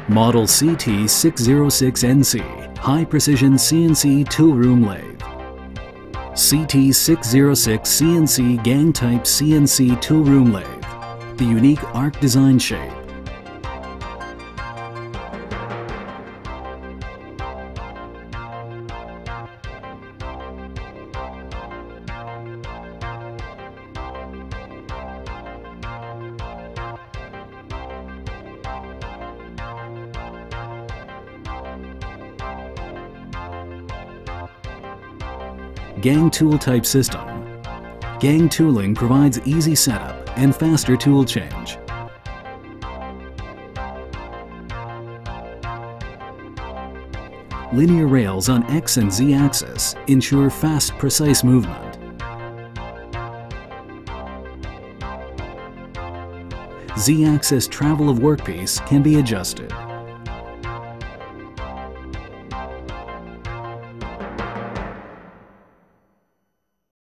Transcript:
Model CT-606NC High Precision CNC Toolroom Lathe. CT-606CNC Gang-Type CNC Toolroom Lathe. The unique arc design shape. Gang tool type system. Gang tooling provides easy setup and faster tool change. Linear rails on X and Z axis ensure fast, precise movement. Z axis travel of workpiece can be adjusted.